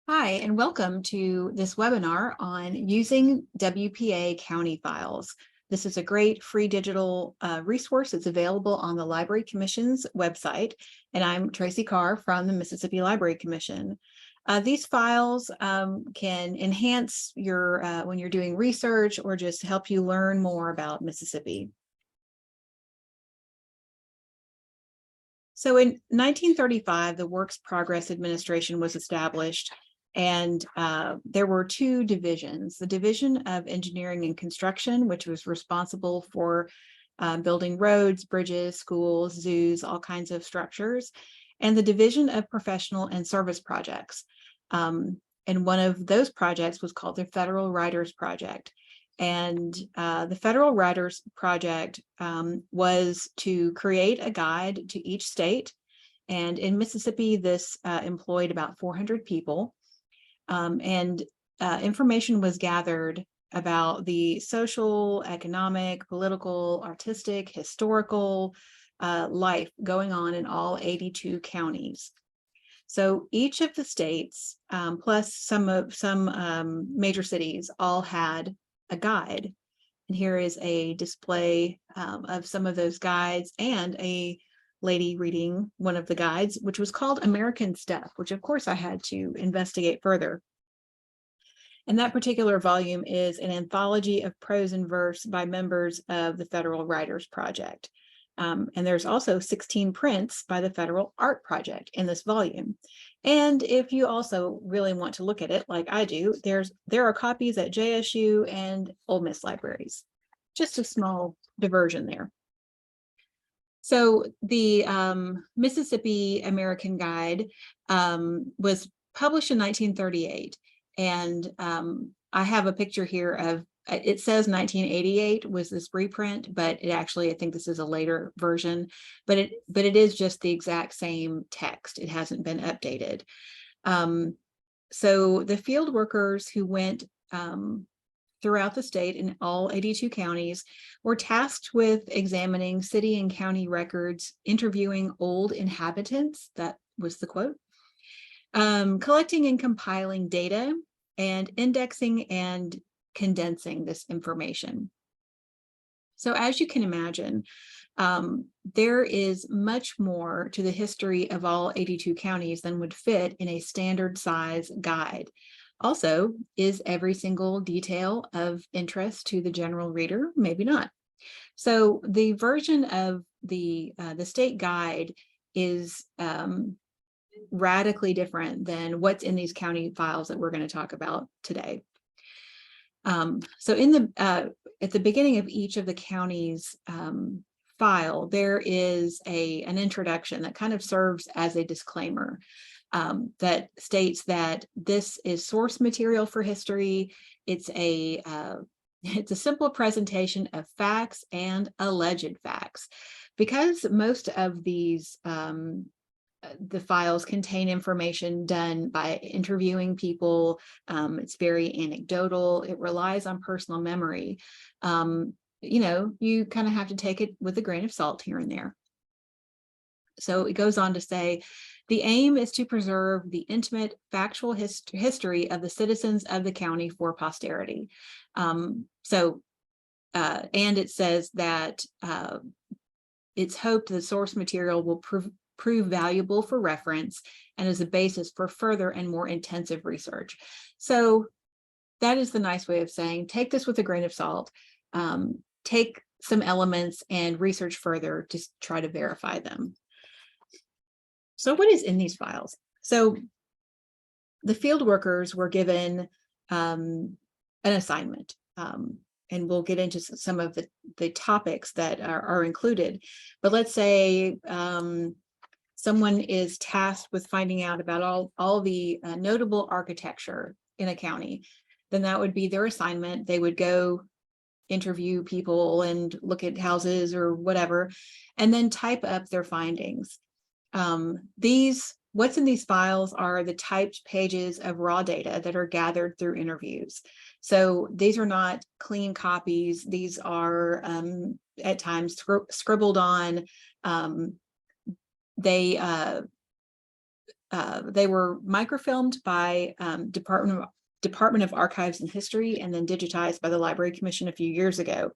Hi, and welcome to this webinar on using WPA County Files. This is a great free digital resource. It's available on the Library Commission's website, and I'm Tracy Carr from the Mississippi Library Commission. These files can enhance your when you're doing research or just help you learn more about Mississippi. So in 1935, the Works Progress Administration was established. And there were two divisions: the Division of Engineering and Construction, which was responsible for building roads, bridges, schools, zoos, all kinds of structures, and the Division of Professional and Service Projects. And one of those projects was called the Federal Writers Project. And the Federal Writers Project was to create a guide to each state. And in Mississippi, this employed about 400 people. And information was gathered about the social, economic, political, artistic, historical life going on in all 82 counties. So each of the states, plus some major cities, all had a guide. And here is a display of some of those guides and a lady reading one of the guides, which was called American Stuff, which of course I had to investigate further. And that particular volume is an anthology of prose and verse by members of the Federal Writers Project. And there's also 16 prints by the Federal Art Project in this volume. And if you also really want to look at it like I do, there are copies at JSU and Ole Miss libraries. Just a small diversion there. So the Mississippi American Guide was published in 1938. And I have a picture here of, it says 1988 was this reprint, but it actually, I think this is a later version, but it is just the exact same text. It hasn't been updated. So the field workers who went throughout the state in all 82 counties were tasked with examining city and county records, interviewing old inhabitants, that was the quote, collecting and compiling data, and indexing and condensing this information. So as you can imagine, there is much more to the history of all 82 counties than would fit in a standard size guide. Also, is every single detail of interest to the general reader? Maybe not. So the version of the state guide is radically different than what's in these county files that we're going to talk about today. So in the at the beginning of each of the counties file, there is an introduction that kind of serves as a disclaimer that states that this is source material for history. It's a simple presentation of facts and alleged facts, because most of these the files contain information done by interviewing people. It's very anecdotal. It relies on personal memory. You know, you kind of have to take it with a grain of salt here and there. So it goes on to say, the aim is to preserve the intimate, factual history of the citizens of the county for posterity. And it says that it's hoped the source material will prove valuable for reference and as a basis for further and more intensive research. So that is the nice way of saying, take this with a grain of salt, take some elements and research further to try to verify them. So what is in these files? So the field workers were given an assignment, and we'll get into some of the topics that are included. But let's say someone is tasked with finding out about all the notable architecture in a county. Then that would be their assignment. They would go interview people and look at houses or whatever, and then type up their findings. What's in these files are the typed pages of raw data that are gathered through interviews. So these are not clean copies. These are at times scribbled on. they were microfilmed by Department of Archives and History, and then digitized by the Library Commission a few years ago.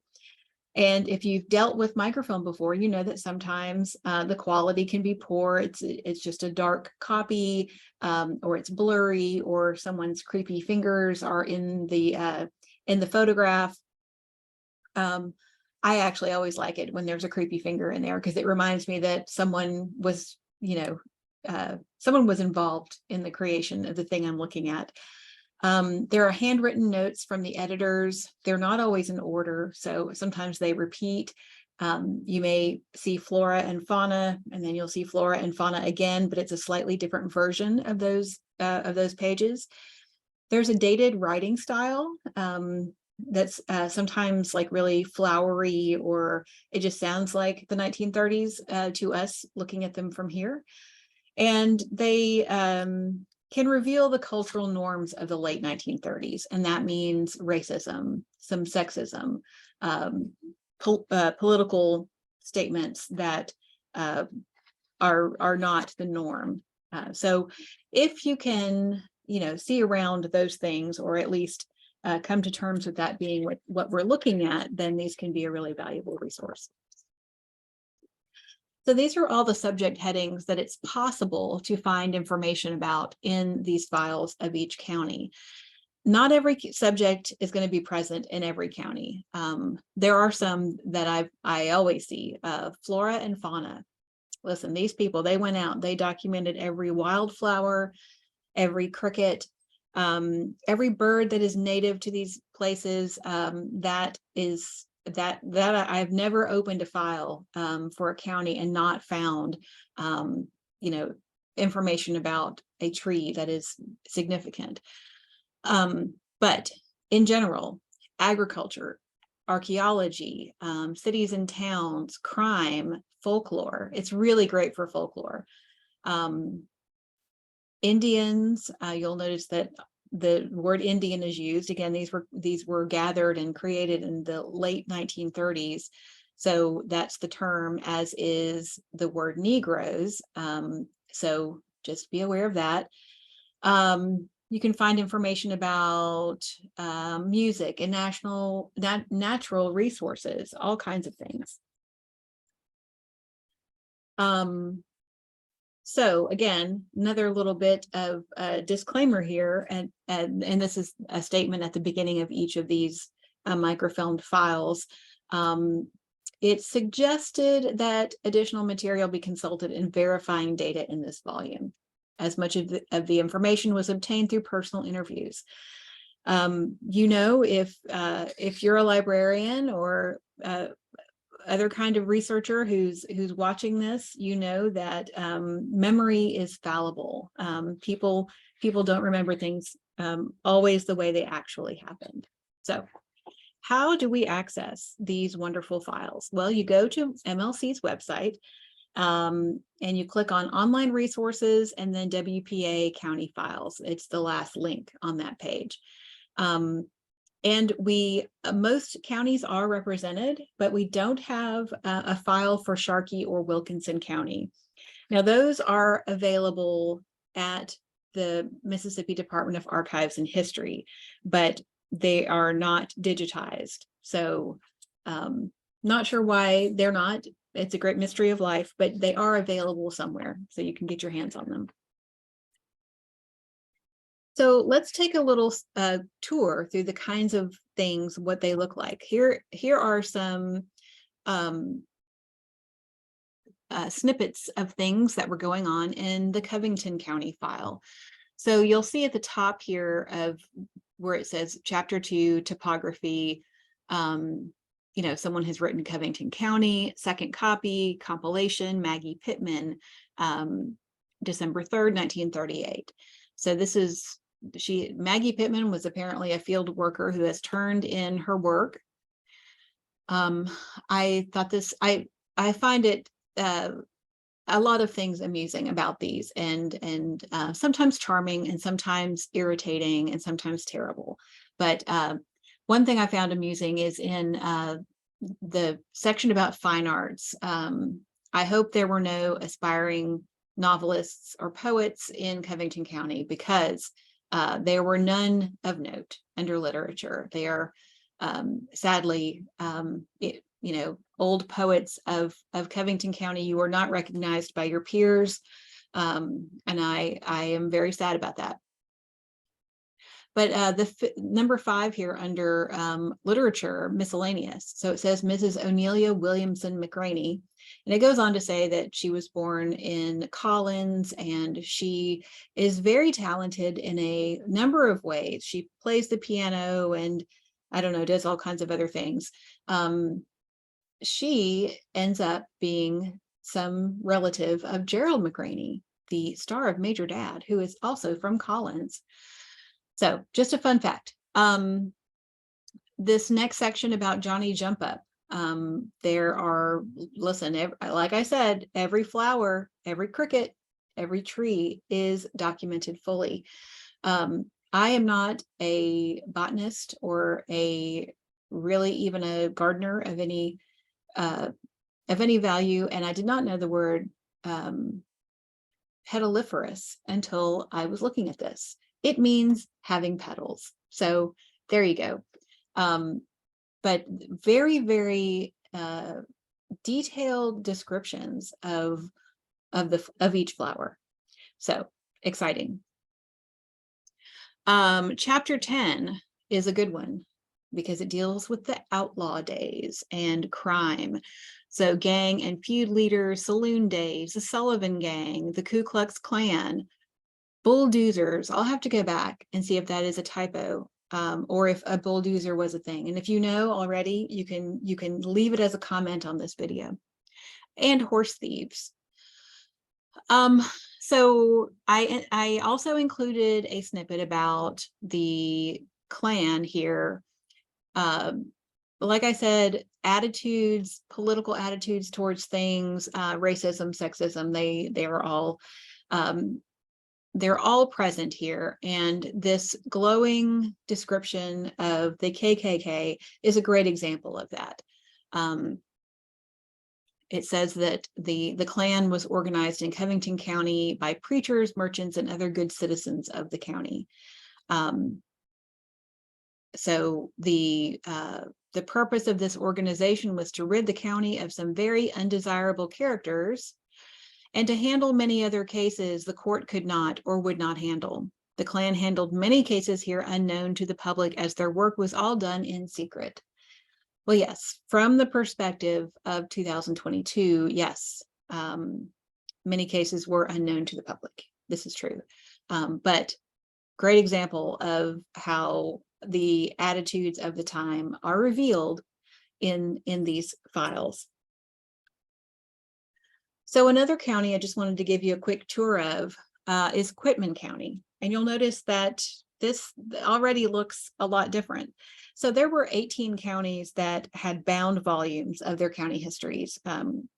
And if you've dealt with microfilm before, you know that sometimes the quality can be poor. It's just a dark copy, or it's blurry, or someone's creepy fingers are in the photograph. I actually always like it when there's a creepy finger in there, because it reminds me that someone was, someone was involved in the creation of the thing I'm looking at. There are handwritten notes from the editors. They're not always in order, so sometimes they repeat. You may see flora and fauna, and then you'll see flora and fauna again, but it's a slightly different version of those pages. There's a dated writing style that's sometimes like really flowery, or it just sounds like the 1930s to us looking at them from here. And they can reveal the cultural norms of the late 1930s. And that means racism, some sexism, political statements that are not the norm. So if you can, see around those things, or at least come to terms with that being what we're looking at, then these can be a really valuable resource. So these are all the subject headings that it's possible to find information about in these files of each county. Not every subject is going to be present in every county. There are some that I always see, flora and fauna. Listen, these people, they went out, they documented every wildflower, every cricket, every bird that is native to these places. That I've never opened a file for a county and not found information about a tree that is significant. But in general, agriculture, archaeology, cities and towns, crime, folklore, it's really great for folklore. Indians, you'll notice that the word Indian is used. Again, these were gathered and created in the late 1930s. So that's the term, as is the word Negroes. So just be aware of that. You can find information about music and natural resources, all kinds of things. So again, another little bit of a disclaimer here, and this is a statement at the beginning of each of these microfilmed files. It's suggested that additional material be consulted in verifying data in this volume, as much of the information was obtained through personal interviews. If you're a librarian or other kind of researcher who's watching this, that memory is fallible. People don't remember things always the way they actually happened. So how do we access these wonderful files? Well, you go to MLC's website and you click on online resources and then WPA County Files. It's the last link on that page. And most counties are represented, but we don't have a file for Sharkey or Wilkinson County. Now, those are available at the Mississippi Department of Archives and History, but they are not digitized. So not sure why they're not. It's a great mystery of life, but they are available somewhere, so you can get your hands on them. So let's take a little tour through the kinds of things, what they look like. Here are some snippets of things that were going on in the Covington County file. So you'll see at the top here of where it says Chapter 2, Topography, someone has written Covington County, second copy, compilation, Maggie Pittman, December 3rd, 1938. So this is, Maggie Pittman was apparently a field worker who has turned in her work. I find it a lot of things amusing about these, and sometimes charming and sometimes irritating and sometimes terrible. But one thing I found amusing is in the section about fine arts. I hope there were no aspiring novelists or poets in Covington County because there were none of note under literature. They are sadly, old poets of Covington County. You are not recognized by your peers, and I am very sad about that. But number 5 here under literature, miscellaneous. So it says Mrs. Onelia Williamson McRaney. And it goes on to say that she was born in Collins and she is very talented in a number of ways. She plays the piano and I don't know, does all kinds of other things. She ends up being some relative of Gerald McRaney, the star of Major Dad, who is also from Collins. So just a fun fact. This next section about Johnny Jump Up, there are, listen, like I said, every flower, every cricket, every tree is documented fully. I am not a botanist or really even a gardener of any value, and I did not know the word petaliferous until I was looking at this. It means having petals. So there you go. But very, very detailed descriptions of each flower. So exciting. Chapter 10 is a good one because it deals with the outlaw days and crime. So gang and feud leaders, saloon days, the Sullivan Gang, the Ku Klux Klan, bulldozers. I'll have to go back and see if that is a typo or if a bulldozer was a thing. And if you know already, you can leave it as a comment on this video. And horse thieves. So I also included a snippet about the Klan here. Like I said, attitudes, political attitudes towards things, racism, sexism, they're all present here. And this glowing description of the KKK is a great example of that. It says that the Klan was organized in Covington County by preachers, merchants, and other good citizens of the county. So the purpose of this organization was to rid the county of some very undesirable characters and to handle many other cases the court could not or would not handle. The Klan handled many cases here unknown to the public as their work was all done in secret. Well, yes, from the perspective of 2022, yes, many cases were unknown to the public. This is true. But great example of how the attitudes of the time are revealed in these files. So another county I just wanted to give you a quick tour of is Quitman County. And you'll notice that this already looks a lot different. So there were 18 counties that had bound volumes of their county histories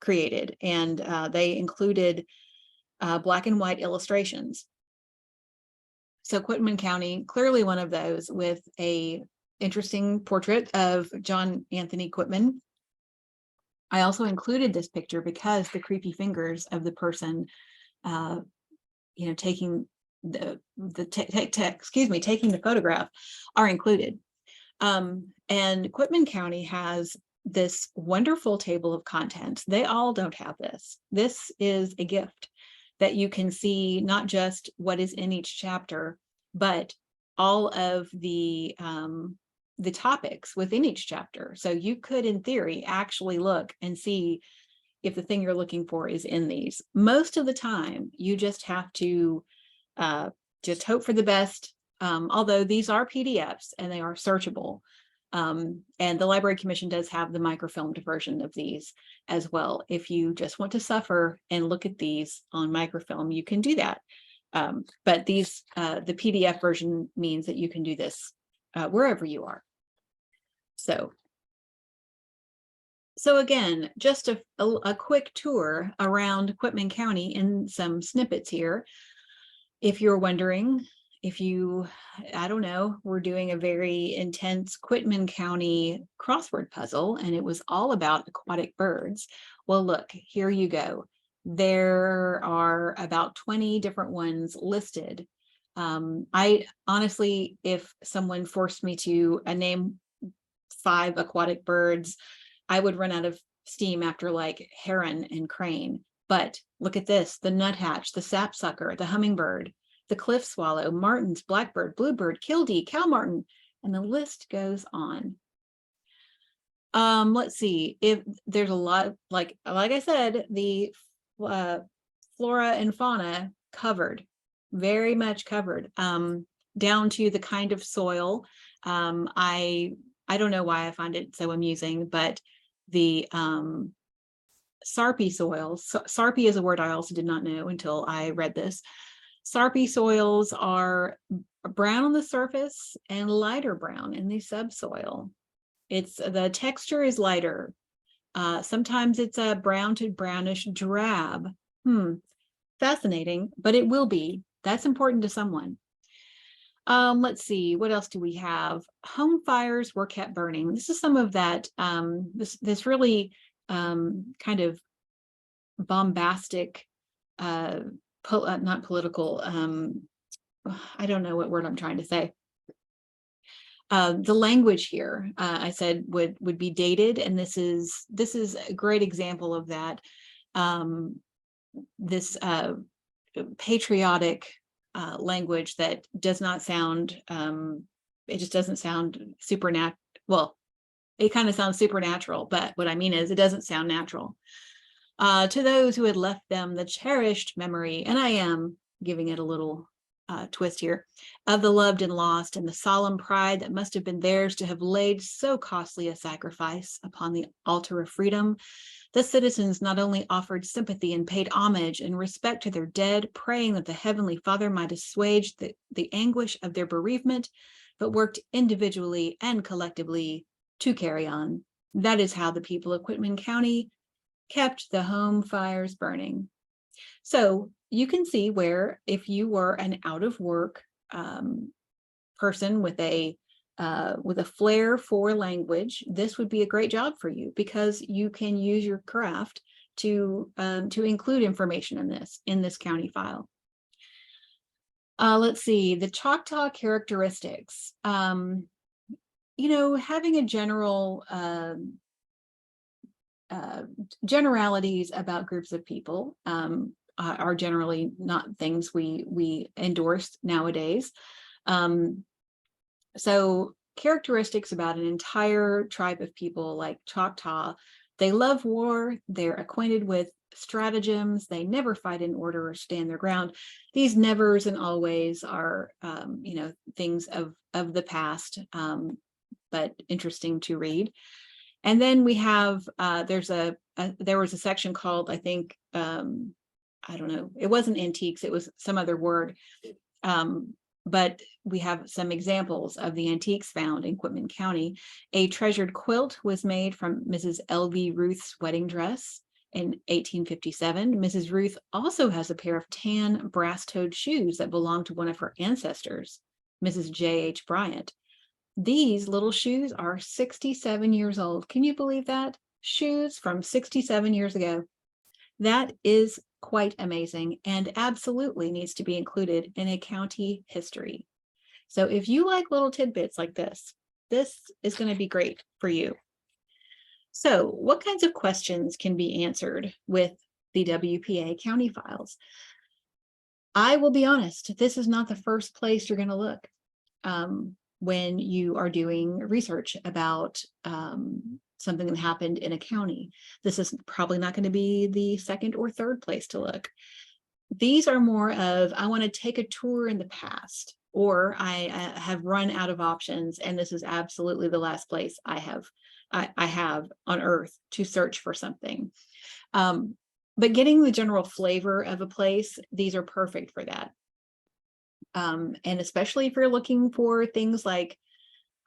created, and they included black and white illustrations. So Quitman County, clearly one of those, with a interesting portrait of John Anthony Quitman. I also included this picture because the creepy fingers of the person, taking taking the photograph are included. And Quitman County has this wonderful table of contents. They all don't have this. This is a gift that you can see not just what is in each chapter, but all of the topics within each chapter. So you could, in theory, actually look and see if the thing you're looking for is in these. Most of the time, you just have to just hope for the best, although these are PDFs and they are searchable. And the Library Commission does have the microfilmed version of these as well. If you just want to suffer and look at these on microfilm, you can do that. But these, the PDF version means that you can do this wherever you are. So again, just a quick tour around Quitman County in some snippets here. If you're wondering, I don't know, we're doing a very intense Quitman County crossword puzzle and it was all about aquatic birds. Well, look, here you go. There are about 20 different ones listed. I honestly, if someone forced me to name 5 aquatic birds, I would run out of steam after like heron and crane. But look at this: the nuthatch, the sapsucker, the hummingbird, the cliff swallow, martins, blackbird, bluebird, kildee, cow martin, and the list goes on. Let's see if there's a lot, like I said, the flora and fauna covered, very much covered, down to the kind of soil. I don't know why I find it so amusing, but the sarpy soils, sarpy is a word I also did not know until I read this. Sarpy soils are brown on the surface and lighter brown in the subsoil. It's the texture is lighter. Sometimes it's a brown to brownish drab. Fascinating, but it will be. That's important to someone. Let's see, what else do we have? Home fires were kept burning. This is some of that, this really kind of bombastic, not political, I don't know what word I'm trying to say. The language here, I said would be dated, and this is a great example of that. This patriotic language that does not sound, it just doesn't sound supernatural. Well, it kind of sounds supernatural, but what I mean is it doesn't sound natural. To those who had left them the cherished memory, and I am giving it a little twist here, of the loved and lost, and the solemn pride that must have been theirs to have laid so costly a sacrifice upon the altar of freedom, the citizens not only offered sympathy and paid homage and respect to their dead, praying that the Heavenly Father might assuage the anguish of their bereavement, but worked individually and collectively to carry on. That is how the people of Quitman County kept the home fires burning. So you can see where, if you were an out of work person with a flair for language, this would be a great job for you, because you can use your craft to include information in this county file. Let's see, the Choctaw characteristics. You know, having a general generalities about groups of people are generally not things we endorse nowadays. So characteristics about an entire tribe of people like Choctaw: they love war, they're acquainted with stratagems, they never fight in order or stand their ground. These nevers and always are, you know, things of the past, but interesting to read. And then we have, there was a section called, I think, I don't know, it wasn't antiques, it was some other word. But we have some examples of the antiques found in Quitman County. A treasured quilt was made from Mrs. L.V. Ruth's wedding dress in 1857. Mrs. Ruth also has a pair of tan brass-toed shoes that belonged to one of her ancestors, Mrs. J.H. Bryant. These little shoes are 67 years old. Can you believe that? Shoes from 67 years ago. That is quite amazing and absolutely needs to be included in a county history. So if you like little tidbits like this is going to be great for you. So what kinds of questions can be answered with the WPA County Files? I will be honest, this is not the first place you're going to look when you are doing research about something that happened in a county. This is probably not going to be the second or third place to look. These are more of, I want to take a tour in the past, or I have run out of options, and this is absolutely the last place I have on earth to search for something. But getting the general flavor of a place, these are perfect for that. And especially if you're looking for things like,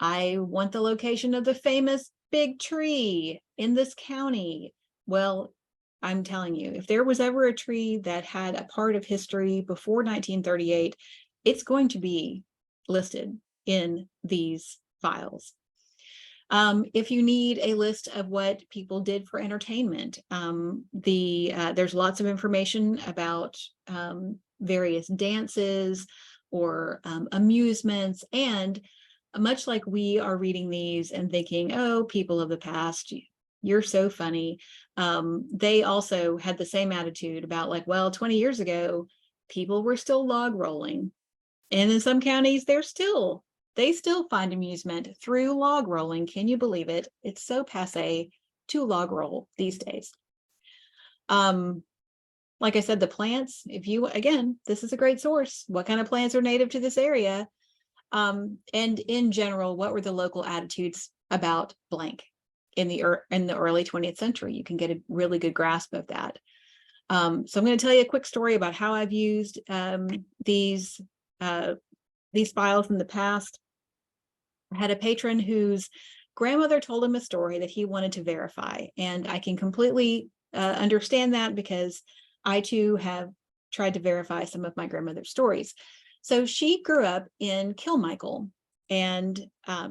I want the location of the famous big tree in this county. Well, I'm telling you, if there was ever a tree that had a part of history before 1938, it's going to be listed in these files. If you need a list of what people did for entertainment, there's lots of information about various dances or amusements. And much like we are reading these and thinking, oh, people of the past, you're so funny. They also had the same attitude about like, well, 20 years ago, people were still log rolling. And in some counties, they still find amusement through log rolling. Can you believe it? It's so passé to log roll these days. Like I said, the plants, again, this is a great source. What kind of plants are native to this area? And in general, what were the local attitudes about blank in the early 20th century? You can get a really good grasp of that. So I'm going to tell you a quick story about how I've used these files in the past. I had a patron whose grandmother told him a story that he wanted to verify, and I can completely understand that because I too have tried to verify some of my grandmother's stories. So she grew up in Kilmichael, and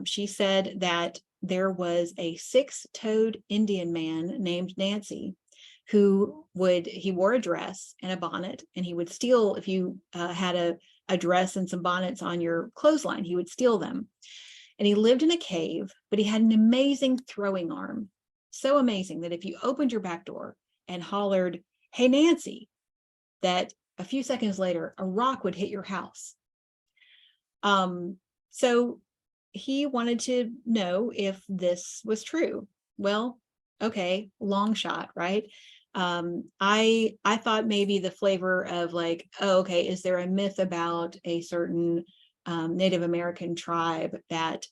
she said that there was a 6-toed Indian man named Nancy who he wore a dress and a bonnet, and he would steal, if you had a dress and some bonnets on your clothesline, he would steal them. And he lived in a cave, but he had an amazing throwing arm. So amazing that if you opened your back door and hollered, "Hey, Nancy," that a few seconds later, a rock would hit your house. So he wanted to know if this was true. Well, okay, long shot, right? I thought maybe the flavor of like, oh, okay, is there a myth about a certain Native American tribe that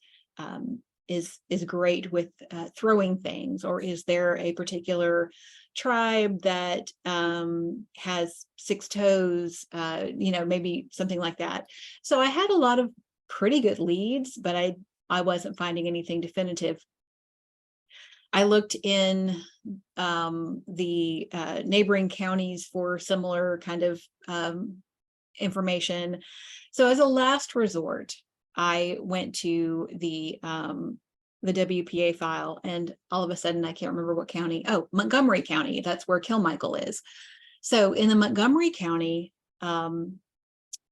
is great with throwing things, or is there a particular tribe that has 6 toes, maybe something like that. So I had a lot of pretty good leads, but I wasn't finding anything definitive. I looked in the neighboring counties for similar kind of information. So as a last resort, I went to the WPA file, and all of a sudden I can't remember what county. Oh, Montgomery County. That's where Kilmichael is. So in the Montgomery County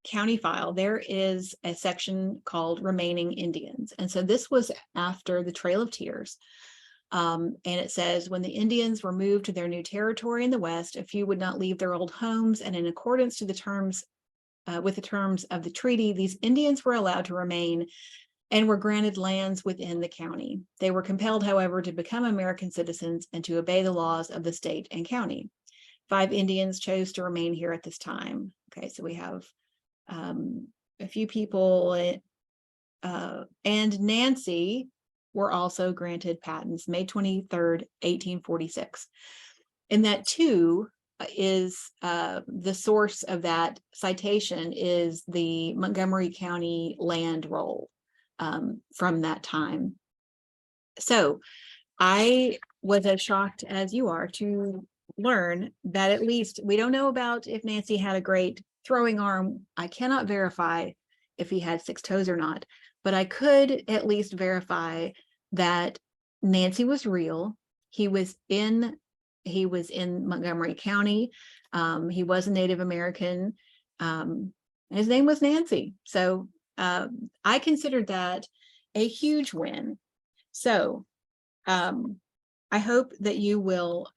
county file, there is a section called Remaining Indians. And so this was after the Trail of Tears. And it says, when the Indians were moved to their new territory in the West, a few would not leave their old homes, and in accordance to the terms with the terms of the treaty, these Indians were allowed to remain and were granted lands within the county. They were compelled, however, to become American citizens and to obey the laws of the state and county. 5 Indians chose to remain here at this time. Okay, so we have a few people, and Nancy were also granted patents May 23rd, 1846. And that too is the source of that citation is the Montgomery County land roll from that time. So I was as shocked as you are to learn that at least we don't know about if Nancy had a great throwing arm. I cannot verify if he had 6 toes or not, but I could at least verify that Nancy was real. He was in Montgomery County. He was a Native American. His name was Nancy. So I considered that a huge win. So I hope that you will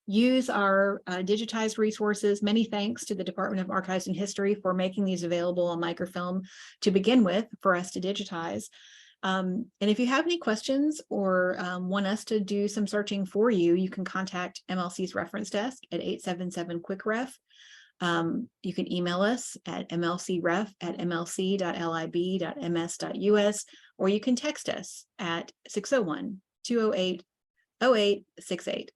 use our digitized resources. Many thanks to the Department of Archives and History for making these available on microfilm to begin with for us to digitize. And if you have any questions or want us to do some searching for you, you can contact MLC's reference desk at 877-QUICK-REF. You can email us at mlcref@mlc.lib.ms.us, or you can text us at 601-208-0868.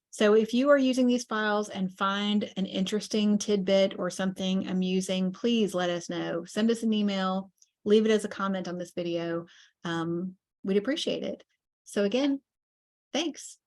So if you are using these files and find an interesting tidbit or something amusing, please let us know. Send us an email, leave it as a comment on this video. We'd appreciate it. So again, thanks.